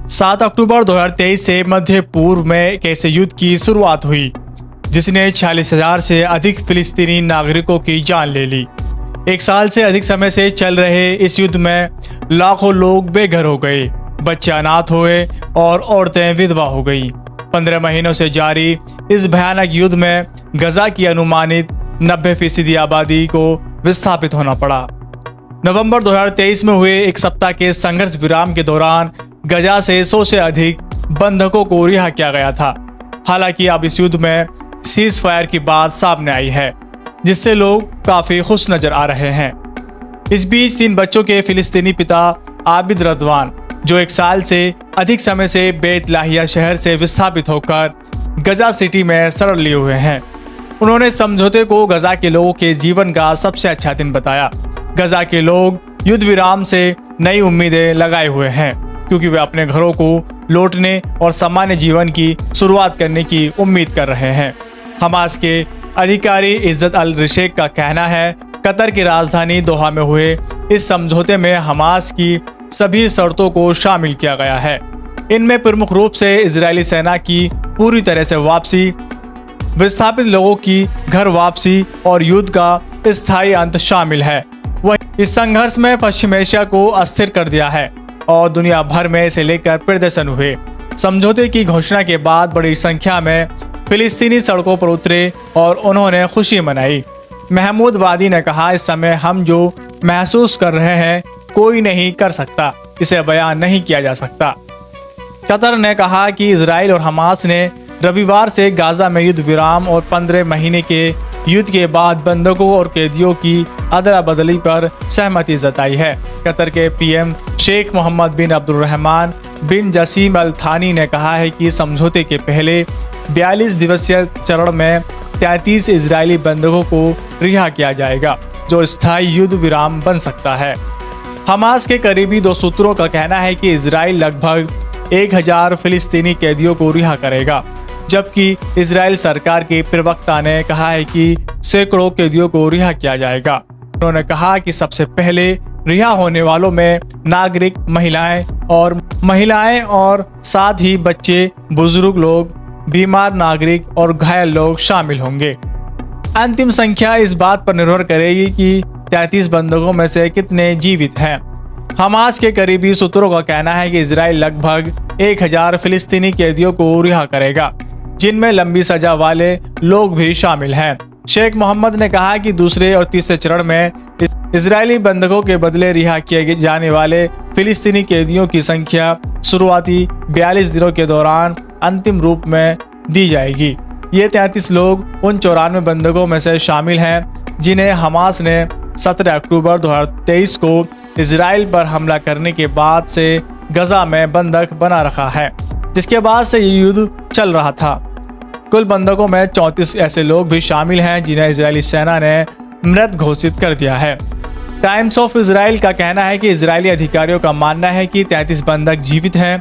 7 अक्टूबर 2023 से मध्य पूर्व में कैसे युद्ध की शुरुआत हुई, जिसने 46,000 से अधिक फिलिस्तीनी नागरिकों की जान ले ली। एक साल से अधिक समय से चल रहे इस युद्ध में लाखों लोग बेघर हो गए, बच्चे अनाथ हुए और औरतें विधवा हो गई। 15 महीनों से जारी इस भयानक युद्ध में गजा की अनुमानित 90% आबादी को विस्थापित होना पड़ा। नवंबर 2023 में हुए एक सप्ताह के संघर्ष विराम के दौरान गजा से 100 से अधिक बंधकों को रिहा किया गया था। हालांकि अब इस युद्ध में सीज फायर की बात सामने आई है, जिससे लोग काफी खुश नजर आ रहे हैं। इस बीच 3 बच्चों के फिलिस्तीनी पिता आबिद रदवान, जो 1 साल से अधिक समय से बेत लाहिया शहर से विस्थापित होकर गजा सिटी में शरण लिए हुए हैं, उन्होंने समझौते को गजा के लोगों के जीवन का सबसे अच्छा दिन बताया। गजा के लोग युद्ध विराम से नई उम्मीदें लगाए हुए हैं, क्योंकि वे अपने घरों को लौटने और सामान्य जीवन की शुरुआत करने की उम्मीद कर रहे हैं। हमास के अधिकारी इज्जत अल रिशेक का कहना है, कतर की राजधानी दोहा में हुए इस समझौते में हमास की सभी शर्तों को शामिल किया गया है। इनमें प्रमुख रूप से इजरायली सेना की पूरी तरह से वापसी, विस्थापित लोगों की घर वापसी और युद्ध का स्थायी अंत शामिल है। वहीं इस संघर्ष में पश्चिम एशिया को अस्थिर कर दिया है और दुनिया भर में इसे लेकर प्रदर्शन हुए। समझौते की घोषणा के बाद बड़ी संख्या में फिलिस्तीनी सड़कों पर उतरे और उन्होंने खुशी मनाई। महमूद वादी ने कहा, इस समय हम जो महसूस कर रहे हैं कोई नहीं कर सकता, इसे बयान नहीं किया जा सकता। कतर ने कहा कि इजराइल और हमास ने रविवार से गाजा में युद्ध विराम और 15 महीने के युद्ध के बाद बंधकों और कैदियों की अदला बदली पर सहमति जताई है। कतर के पीएम शेख मोहम्मद बिन अब्दुलरहमान बिन जसीम अल थानी ने कहा है कि समझौते के पहले 42 दिवसीय चरण में 33 इजरायली बंधकों को रिहा किया जाएगा, जो स्थायी युद्ध विराम बन सकता है। हमास के करीबी 2 सूत्रों का कहना है कि इजराइल लगभग 1000 फिलिस्तीनी कैदियों को रिहा करेगा, जबकि इजराइल सरकार के प्रवक्ता ने कहा है कि सैकड़ों कैदियों को रिहा किया जाएगा। उन्होंने कहा कि सबसे पहले रिहा होने वालों में नागरिक, महिलाएं और साथ ही बच्चे, बुजुर्ग लोग, बीमार नागरिक और घायल लोग शामिल होंगे। अंतिम संख्या इस बात पर निर्भर करेगी कि 33 बंधकों में से कितने जीवित हैं। हमास के करीबी सूत्रों का कहना है कि इजराइल लगभग 1000 फिलिस्तीनी कैदियों को रिहा करेगा, जिनमें लंबी सजा वाले लोग भी शामिल हैं। शेख मोहम्मद ने कहा कि दूसरे और तीसरे चरण में इजरायली बंधकों के बदले रिहा किए जाने वाले फिलिस्तीनी कैदियों की संख्या शुरुआती 42 दिनों के दौरान अंतिम रूप में दी जाएगी। ये 33 लोग उन 94 बंधकों में से शामिल हैं जिन्हें हमास ने 17 अक्टूबर 2023 को इजराइल पर हमला करने के बाद से गजा में बंधक बना रखा है, जिसके बाद से ये युद्ध चल रहा था। कुल बंधकों में 34 ऐसे लोग भी शामिल हैं जिन्हें इजरायली सेना ने मृत घोषित कर दिया है। टाइम्स ऑफ इजराइल का कहना है कि इजरायली अधिकारियों का मानना है कि 33 बंधक जीवित हैं,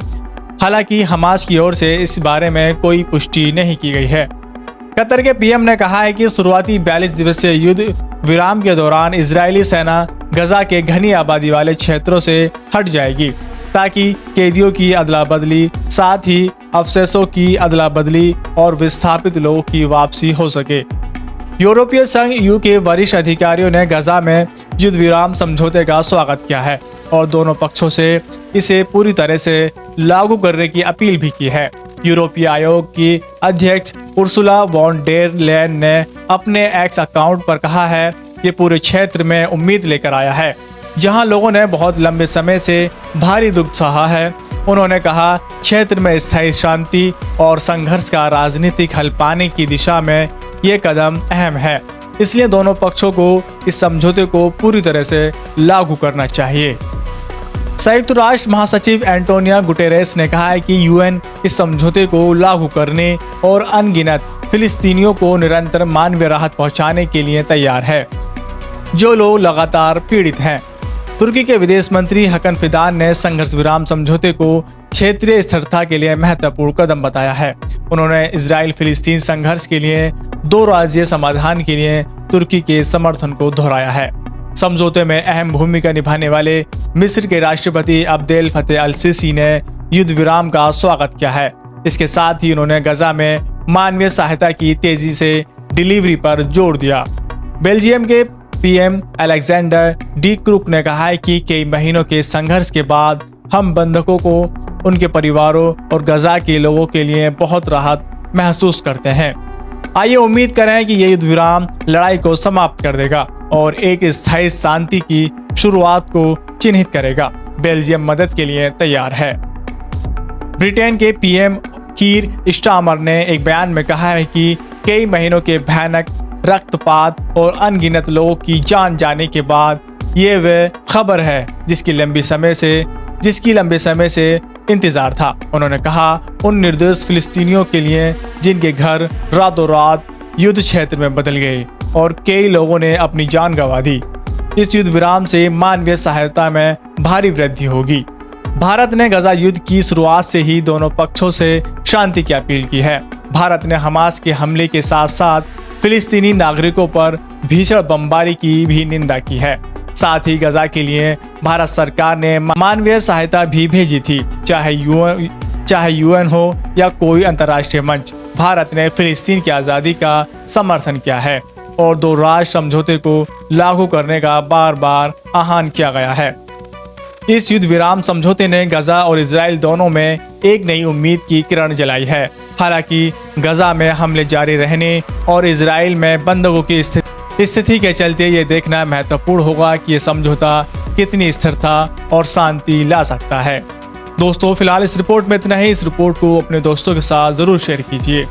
हालांकि हमास की ओर से इस बारे में कोई पुष्टि नहीं की गई है। कतर के पीएम ने कहा है कि शुरुआती 42 दिवसीय युद्ध विराम के दौरान इजरायली सेना गजा के घनी आबादी वाले क्षेत्रों से हट जाएगी, ताकि कैदियों की अदला बदली, साथ ही अवशेषों की अदला बदली और विस्थापित लोगों की वापसी हो सके। यूरोपीय संघ EU के वरिष्ठ अधिकारियों ने गजा में युद्ध विराम समझौते का स्वागत किया है और दोनों पक्षों से इसे पूरी तरह से लागू करने की अपील भी की है। यूरोपीय आयोग की अध्यक्ष उर्सुला वॉन डेर लेयन ने अपने एक्स अकाउंट पर कहा है, ये पूरे क्षेत्र में उम्मीद लेकर आया है, जहां लोगों ने बहुत लंबे समय से भारी दुख सहा है। उन्होंने कहा, क्षेत्र में स्थायी शांति और संघर्ष का राजनीतिक हल पाने की दिशा में ये कदम अहम है, इसलिए दोनों पक्षों को इस समझौते को पूरी तरह से लागू करना चाहिए। संयुक्त राष्ट्र महासचिव एंटोनियो गुटेरेस ने कहा है कि यूएन इस समझौते को लागू करने और अनगिनत फिलिस्तीनियों को निरंतर मानवीय राहत पहुंचाने के लिए तैयार है, जो लोग लगातार पीड़ित हैं। तुर्की के विदेश मंत्री हकन फिदान ने संघर्ष विराम समझौते को क्षेत्रीय स्थिरता के लिए महत्वपूर्ण कदम बताया है। उन्होंने इजराइल फिलिस्तीन संघर्ष के लिए 2 राज्य समाधान के लिए तुर्की के समर्थन को दोहराया है। समझौते में अहम भूमिका निभाने वाले मिस्र के राष्ट्रपति अब्देल फतेह अल सीसी ने युद्ध विराम का स्वागत किया है। इसके साथ ही उन्होंने गजा में मानवीय सहायता की तेजी से डिलीवरी पर जोर दिया। बेल्जियम के पीएम अलेक्जेंडर डी क्रूक ने कहा है कि कई महीनों के संघर्ष के बाद हम बंधकों को, उनके परिवारों और गजा के लोगों के लिए बहुत राहत महसूस करते हैं। आइए उम्मीद करें कि यह युद्ध विराम लड़ाई को समाप्त कर देगा और एक स्थायी शांति की शुरुआत को चिन्हित करेगा। बेल्जियम मदद के लिए तैयार है। ब्रिटेन के पीएम कीर स्टारमर ने एक बयान में कहा है कि कई महीनों के भयानक रक्तपात और अनगिनत लोगों की जान जाने के बाद ये वह खबर है जिसकी लंबे समय से इंतजार था। उन्होंने कहा, उन निर्दोष फिलिस्तीनियों के लिए जिनके घर रातों रात युद्ध क्षेत्र में बदल गए और कई लोगों ने अपनी जान गंवा दी। इस युद्ध विराम से मानवीय सहायता में भारी वृद्धि होगी। भारत ने गजा युद्ध की शुरुआत से ही दोनों पक्षों से शांति की अपील की है। भारत ने हमास के हमले के साथ साथ फिलिस्तीनी नागरिकों पर भीषण बमबारी की भी निंदा की है। साथ ही गजा के लिए भारत सरकार ने मानवीय सहायता भी भेजी थी, चाहे यूएन हो या कोई अंतर्राष्ट्रीय मंच। भारत ने फिलिस्तीन की आज़ादी का समर्थन किया है और 2 राष्ट्र समझौते को लागू करने का बार बार आह्वान किया गया है। इस युद्ध विराम समझौते ने गजा और इजराइल दोनों में एक नई उम्मीद की किरण जलाई है। हालांकि गजा में हमले जारी रहने और इजराइल में बंधकों की स्थिति के चलते ये देखना महत्वपूर्ण होगा कि ये समझौता कितनी स्थिरता और शांति ला सकता है। दोस्तों, फिलहाल इस रिपोर्ट में इतना ही। इस रिपोर्ट को अपने दोस्तों के साथ जरूर शेयर कीजिए।